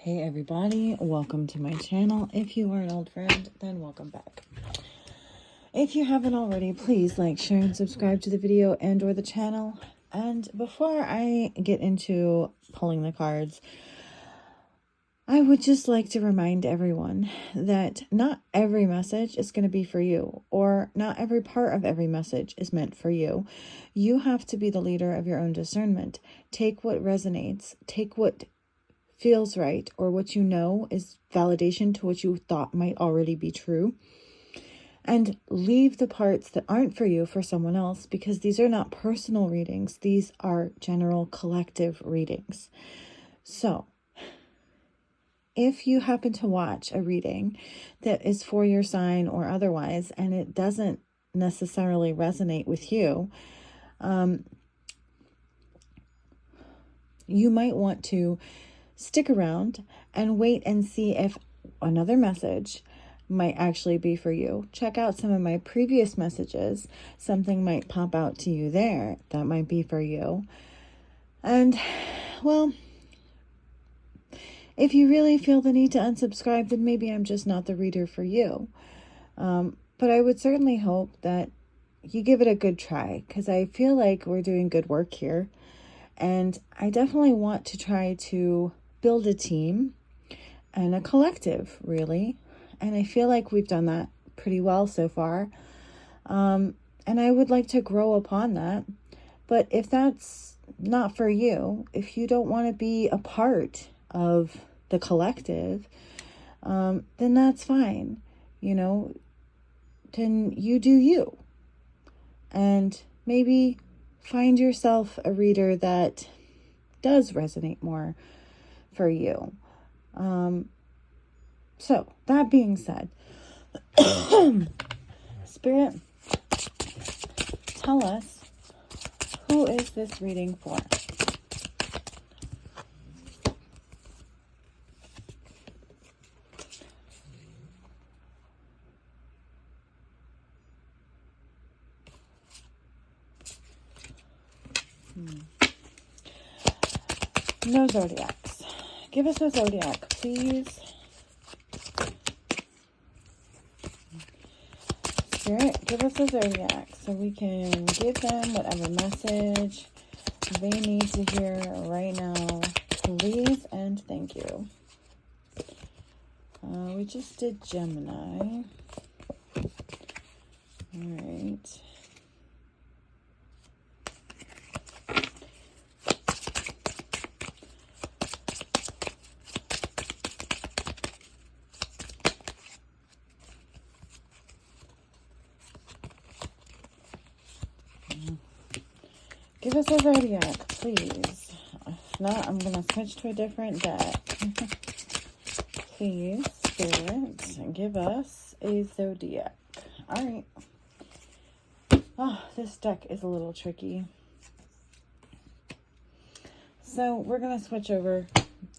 Hey everybody, welcome to my channel. If you are an old friend, then welcome back. If you haven't already, please like, share, and subscribe to the video and or the channel. And before I get into pulling the cards, I would just like to remind everyone that not every message is going to be for you, or not every part of every message is meant for you. You have to be the leader of your own discernment. Take what resonates, take what feels right, or what you know is validation to what you thought might already be true, and leave the parts that aren't for you for someone else, because these are not personal readings. These are general collective readings. So if you happen to watch a reading that is for your sign or otherwise, and it doesn't necessarily resonate with you, you might want to stick around and wait and see if another message might actually be for you. Check out some of my previous messages. Something might pop out to you there that might be for you. And, well, if you really feel the need to unsubscribe, then maybe I'm just not the reader for you. But I would certainly hope that you give it a good try, because I feel like we're doing good work here. And I definitely want to try to build a team and a collective, really. And I feel like we've done that pretty well so far. And I would like to grow upon that. But if that's not for you, if you don't want to be a part of the collective, then that's fine. You know, then you do you. And maybe find yourself a reader that does resonate more for you. So that being said, Spirit, tell us, who is this reading for? No zodiacs. Give us a zodiac, please. Spirit, give us a zodiac so we can give them whatever message they need to hear right now. Please and thank you. We just did Gemini. All right. Give us a zodiac, please. If not, I'm going to switch to a different deck. Please, Spirit, give us a zodiac. All right. Oh, this deck is a little tricky. So we're going to switch over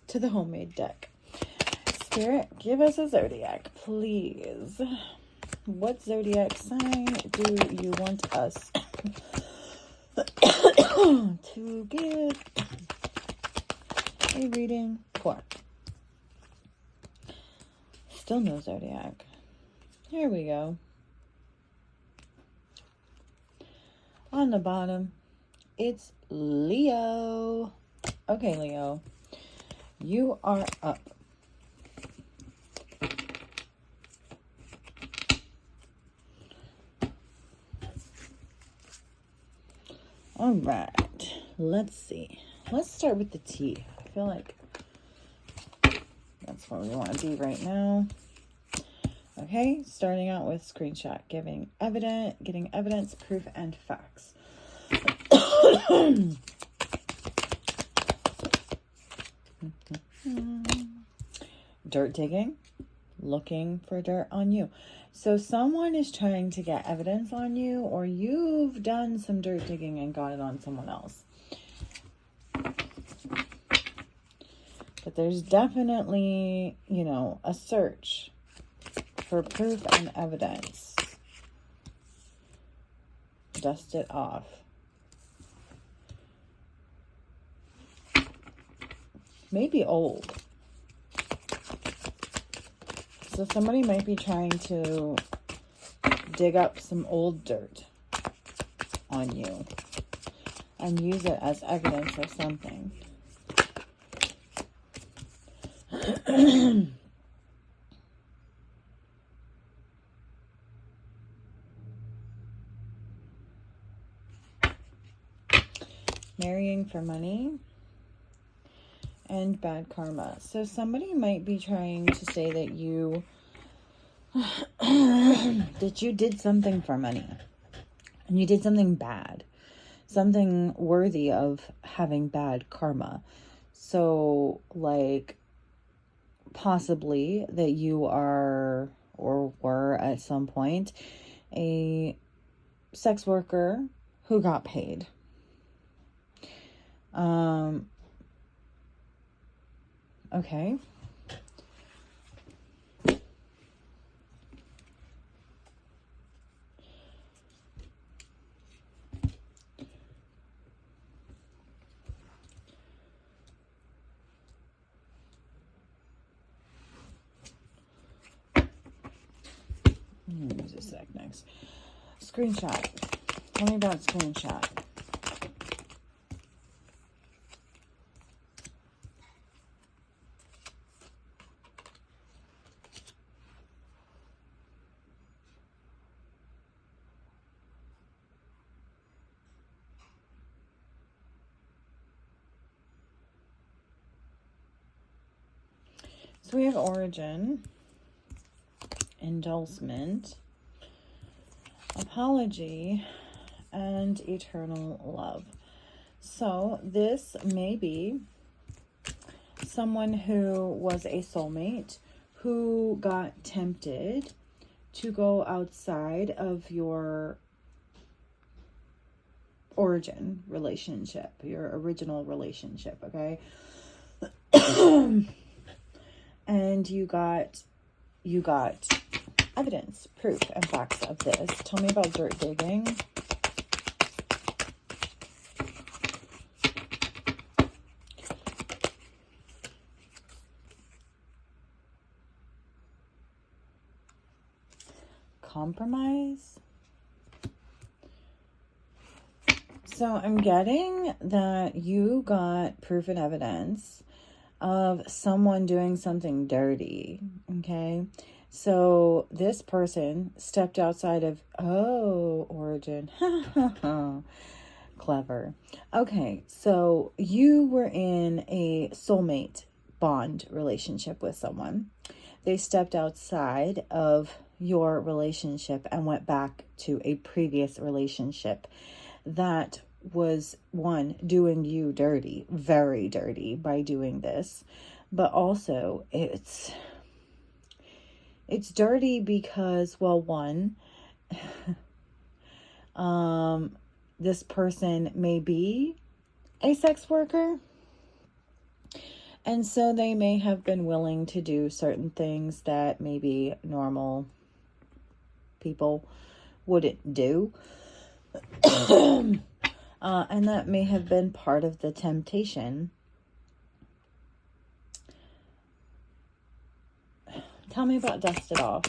to the homemade deck. Spirit, give us a zodiac, please. What zodiac sign do you want us to give a reading for? Still no zodiac. Here we go. On the bottom, it's Leo. Okay, Leo, you are up. All right, let's see. Let's start with the T. I feel like that's what we want to do right now. Okay, starting out with screenshot, getting evidence, proof, and facts. Dirt digging, looking for dirt on you. So someone is trying to get evidence on you, or you've done some dirt digging and got it on someone else. But there's definitely, you know, a search for proof and evidence. Dust it off. Maybe old. So somebody might be trying to dig up some old dirt on you and use it as evidence or something. Marrying for money and bad karma. So somebody might be trying to say that you that you did something for money and you did something bad, something worthy of having bad karma. So like possibly that you are or were at some point a sex worker who got paid. Okay. Use a sec next. Screenshot. Tell me about screenshot. So we have origin, indulgement, apology, and eternal love. So this may be someone who was a soulmate who got tempted to go outside of your origin relationship, your original relationship, okay? And you got evidence, proof, and facts of this. Tell me about dirt digging. Compromise. So I'm getting that you got proof and evidence of someone doing something dirty, okay? So this person stepped outside of, origin. Clever. Okay, so you were in a soulmate bond relationship with someone. They stepped outside of your relationship and went back to a previous relationship that was, one, doing you dirty, very dirty by doing this, but also it's dirty because, well, one, this person may be a sex worker, and so they may have been willing to do certain things that maybe normal people wouldn't do. And that may have been part of the temptation. Tell me about dust it off.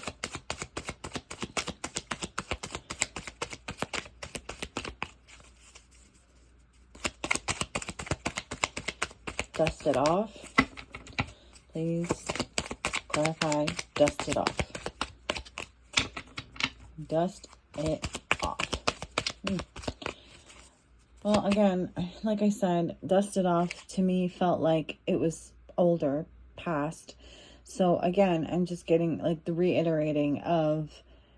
Dust it off. Please clarify. Dust it off. Dust it off. Well, again, like I said, dust it off to me felt like it was older, past. So again, I'm just getting like the reiterating of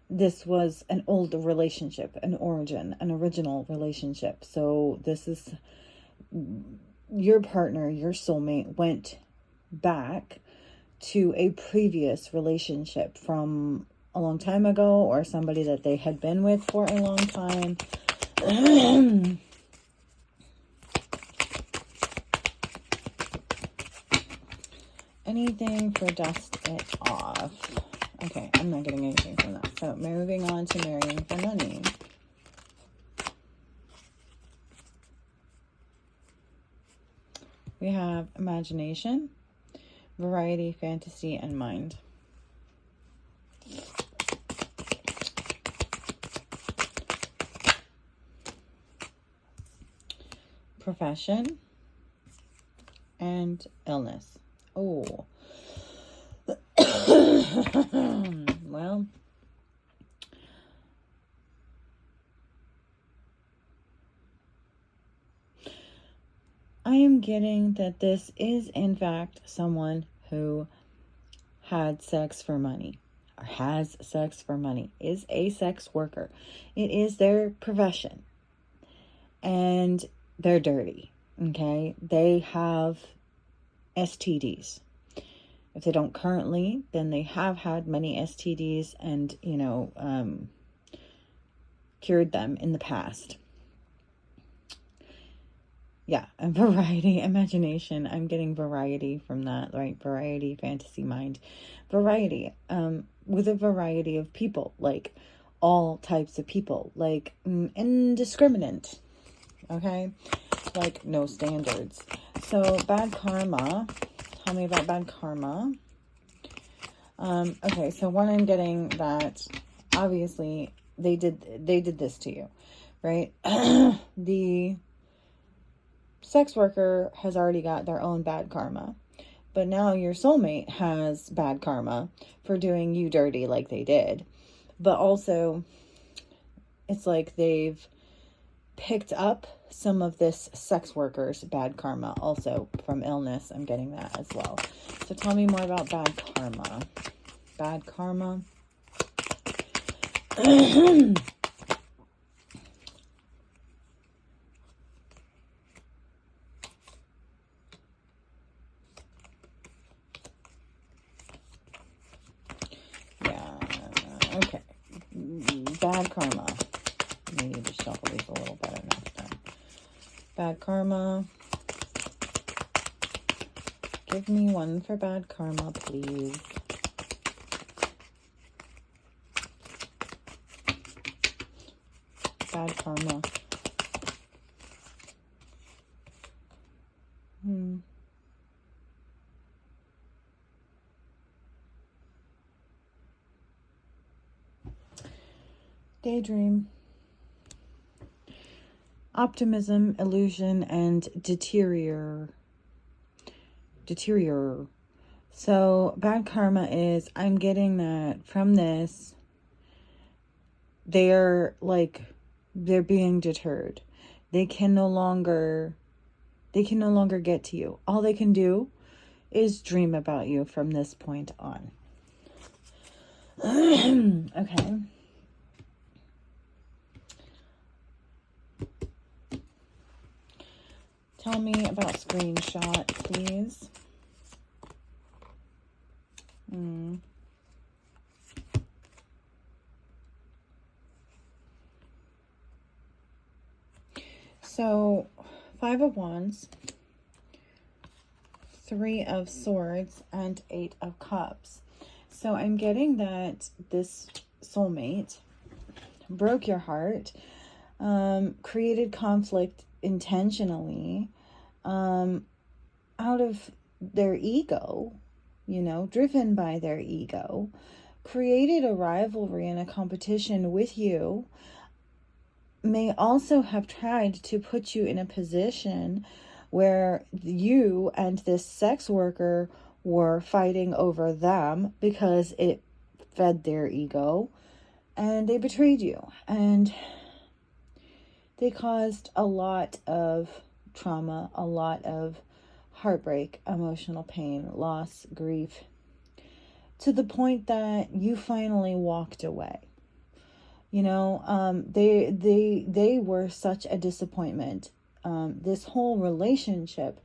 this was an old relationship, an origin, an original relationship. So this is your partner, your soulmate went back to a previous relationship from a long time ago, or somebody that they had been with for a long time. Anything for dust it off. Okay, I'm not getting anything from that. So moving on to marrying for money. We have imagination, variety, fantasy, and mind. profession, and illness. Oh. Well, I am getting that this is, in fact, someone who had sex for money, or has sex for money, is a sex worker. It is their profession. And they're dirty, okay? They have STDs. If they don't currently, then they have had many STDs and, cured them in the past. Yeah, and variety, imagination. I'm getting variety from that, right? Variety, fantasy mind. Variety, with a variety of people, like all types of people, like indiscriminate, okay? Like no standards. So bad karma. Tell me about bad karma. Okay, so one, I'm getting that obviously they did this to you, right? The sex worker has already got their own bad karma, but now your soulmate has bad karma for doing you dirty like they did. But also, it's like they've picked up some of this sex worker's bad karma also from illness. I'm getting that as well. So tell me more about bad karma. Bad karma. Yeah, okay. Bad karma. I need to shuffle these a little better next time. Bad karma. Give me one for bad karma, please. Bad karma. Daydream. Optimism, illusion, and deterior. So bad karma is, I'm getting that from this, they're being deterred. They can no longer get to you. All they can do is dream about you from this point on. Okay. Tell me about screenshot, please. So, 5 of Wands, 3 of Swords, and 8 of Cups. So, I'm getting that this soulmate broke your heart, created conflict intentionally, out of their ego, driven by their ego, created a rivalry and a competition with you, may also have tried to put you in a position where you and this sex worker were fighting over them because it fed their ego, and they betrayed you, and they caused a lot of trauma, a lot of heartbreak, emotional pain, loss, grief, to the point that you finally walked away. They were such a disappointment. This whole relationship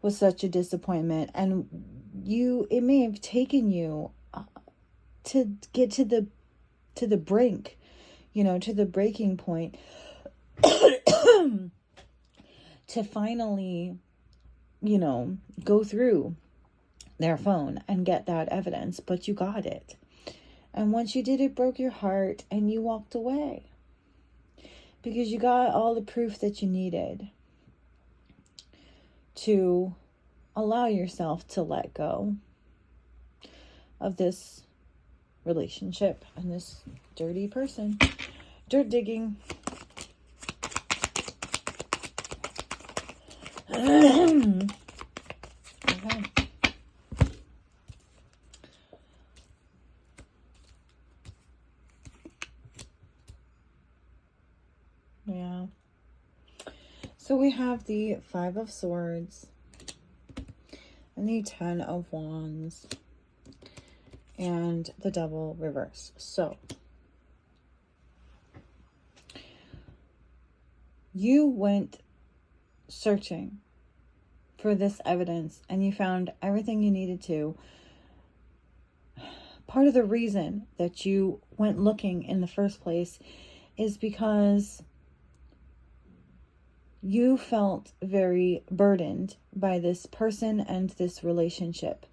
was such a disappointment, and it may have taken you to get to the brink, to the breaking point, to finally, go through their phone and get that evidence, but you got it. And once you did, it broke your heart and you walked away because you got all the proof that you needed to allow yourself to let go of this relationship and this dirty person. Dirt digging. Okay. Yeah. So we have the Five of Swords and the Ten of Wands and the Devil reverse. So you went searching for this evidence and you found everything you needed to. Part of the reason that you went looking in the first place is because you felt very burdened by this person and this relationship.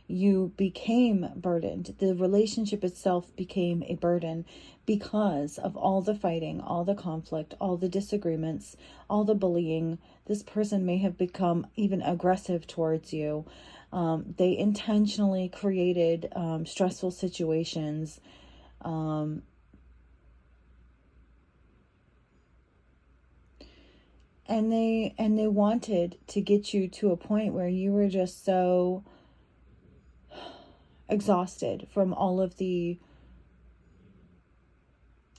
You became burdened. The relationship itself became a burden because of all the fighting, all the conflict, all the disagreements, all the bullying. This person may have become even aggressive towards you. They intentionally created stressful situations. And they wanted to get you to a point where you were just so exhausted from all of the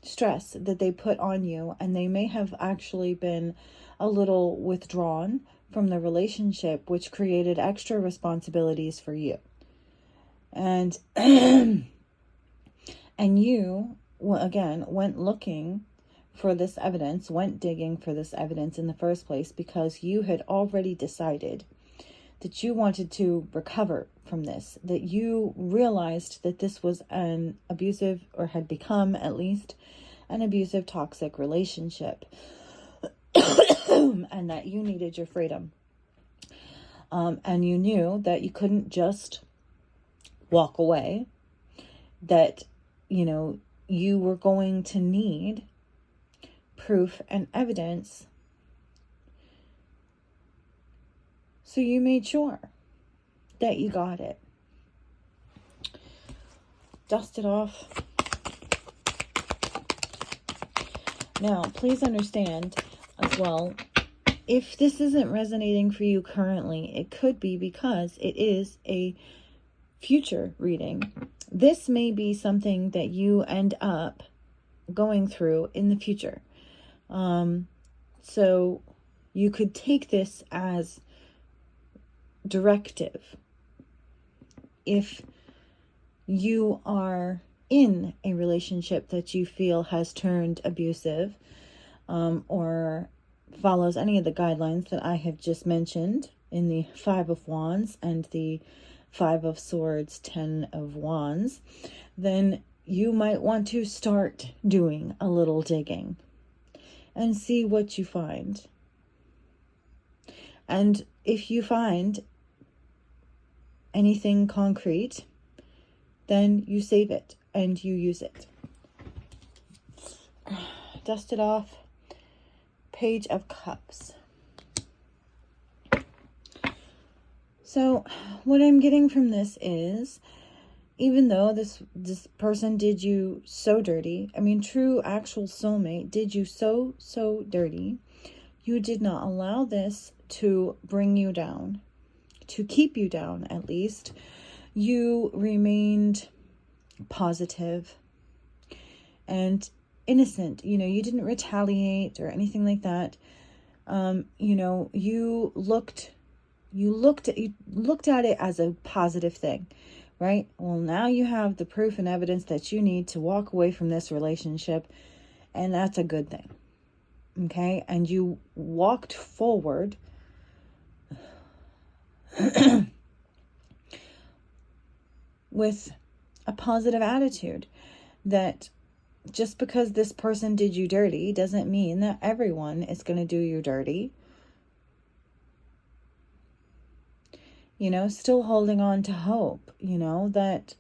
stress that they put on you, and they may have actually been a little withdrawn from the relationship, which created extra responsibilities for you. And and you again went looking for this evidence, went digging for this evidence in the first place, because you had already decided that you wanted to recover from this, that you realized that this was an abusive, or had become at least an abusive, toxic relationship, and that you needed your freedom. And you knew that you couldn't just walk away, that, you know, you were going to need proof and evidence. So you made sure that you got it. Dust it off. Now, please understand as well, if this isn't resonating for you currently, it could be because it is a future reading. This may be something that you end up going through in the future. So you could take this as directive. If you are in a relationship that you feel has turned abusive, or follows any of the guidelines that I have just mentioned in the Five of Wands and the Five of Swords, Ten of Wands, then you might want to start doing a little digging and see what you find. And if you find anything concrete, then you save it and you use it. Dust it off. Page of Cups. So what I'm getting from this is, even though this person did you so dirty, I mean, true, actual soulmate did you so dirty, you did not allow this to bring you down, to keep you down at least. You remained positive and innocent. You know, you didn't retaliate or anything like that. You know, you looked at it as a positive thing, right? Well, now you have the proof and evidence that you need to walk away from this relationship, and that's a good thing. Okay? And you walked forward with a positive attitude, that just because this person did you dirty doesn't mean that everyone is going to do you dirty. You know, still holding on to hope, you know, that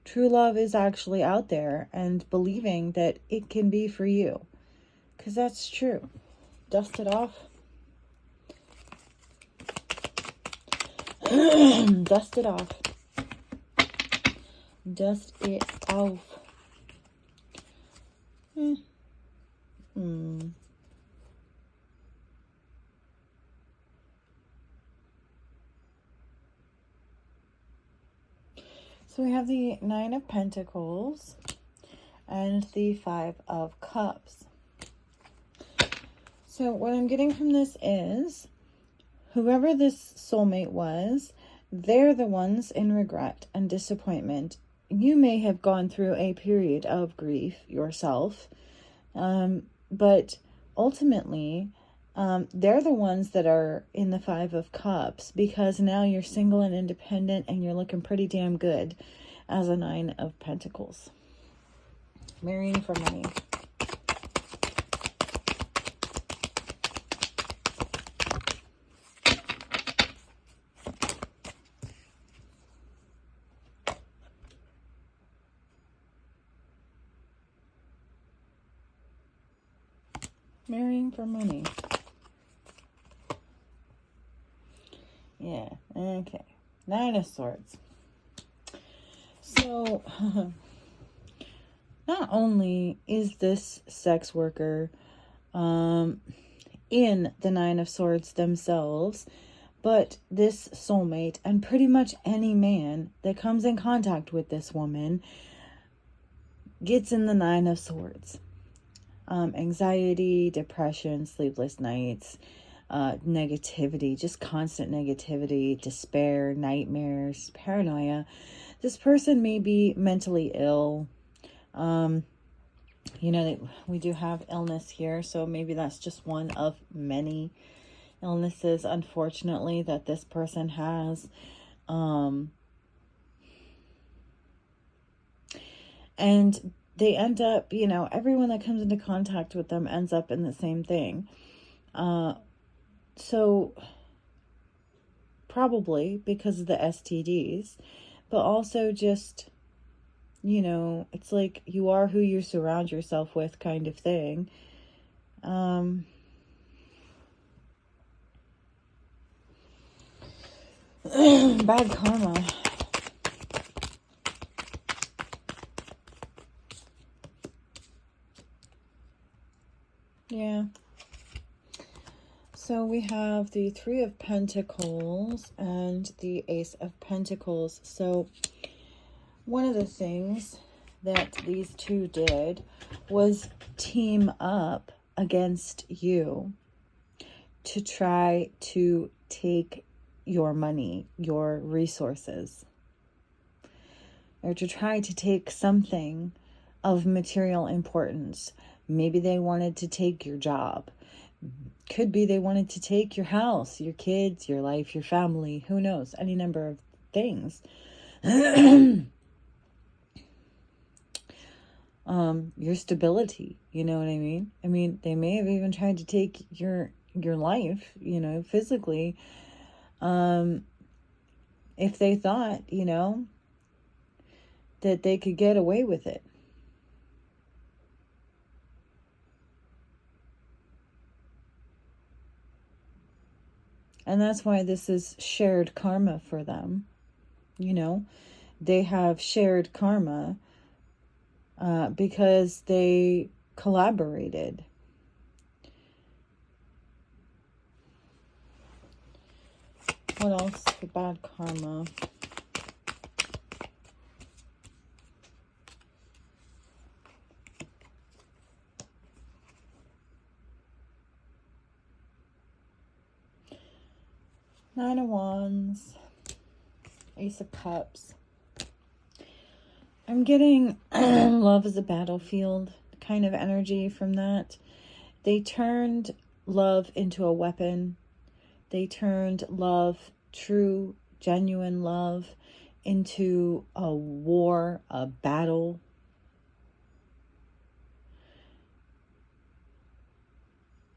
true love is actually out there, and believing that it can be for you, because that's true. Dust it off. Dust it off. Dust it off. So we have the Nine of Pentacles and the Five of Cups. So what I'm getting from this is, whoever this soulmate was, they're the ones in regret and disappointment. You may have gone through a period of grief yourself, but ultimately, they're the ones that are in the Five of Cups, because now you're single and independent and you're looking pretty damn good as a Nine of Pentacles. Marrying for money. Marrying for money. Yeah, okay. Nine of Swords. So, not only is this sex worker in the Nine of Swords themselves, but this soulmate and pretty much any man that comes in contact with this woman gets in the Nine of Swords. Anxiety, depression, sleepless nights, negativity, just constant negativity, despair, nightmares, paranoia. This person may be mentally ill. You know, we do have illness here, so maybe that's just one of many illnesses, unfortunately, that this person has. And they end up, you know, everyone that comes into contact with them ends up in the same thing. So probably because of the STDs, but also just, you know, it's like you are who you surround yourself with kind of thing. Bad karma. Yeah. So we have the Three of Pentacles and the Ace of Pentacles. So one of the things that these two did was team up against you to try to take your money, your resources, or to try to take something of material importance. Maybe they wanted to take your job. Could be they wanted to take your house, your kids, your life, your family. Who knows? Any number of things. Your stability. You know what I mean? I mean, they may have even tried to take your life, you know, physically. If they thought, you know, that they could get away with it. And that's why this is shared karma for them. You know, they have shared karma because they collaborated. What else for bad karma? Nine of Wands, Ace of Cups. I'm getting love is a battlefield kind of energy from that. They turned love into a weapon. They turned love, true, genuine love, into a war, a battle.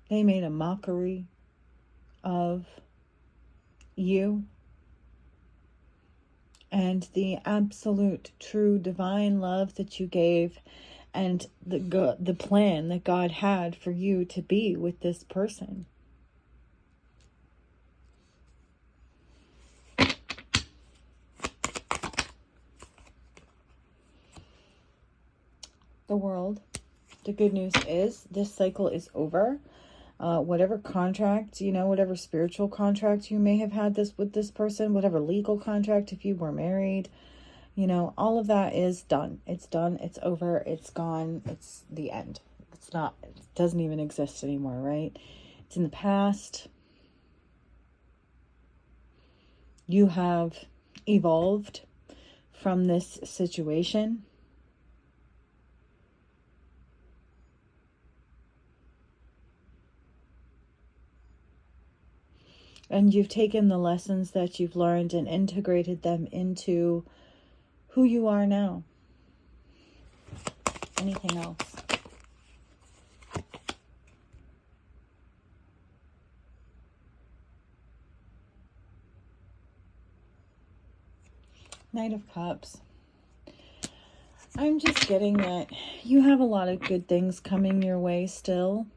They made a mockery of you and the absolute, true, divine love that you gave, and the plan that God had for you to be with this person. The World. The good news is this cycle is over. Whatever contract, you know, whatever spiritual contract you may have had with this person, whatever legal contract, if you were married, You know, all of that is done. It's done. It's over. It's gone. It's the end. It's not, it doesn't even exist anymore, right? It's in the past. You have evolved from this situation. And you've taken the lessons that you've learned and integrated them into who you are now. Anything else? Knight of Cups. I'm just getting that you have a lot of good things coming your way still.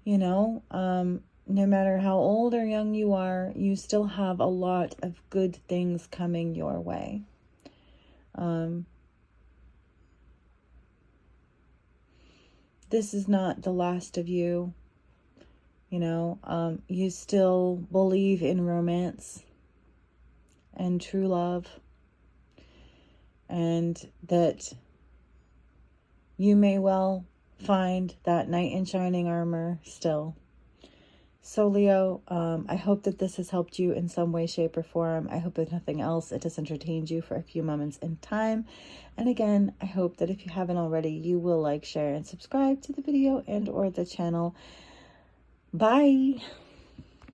You know, no matter how old or young you are, you still have a lot of good things coming your way. This is not the last of you. You know, you still believe in romance and true love, and that you may well find that knight in shining armor still. So Leo, I hope that this has helped you in some way, shape, or form. I hope, if nothing else, it has entertained you for a few moments in time. And again, I hope that if you haven't already, you will like, share, and subscribe to the video and or the channel. Bye!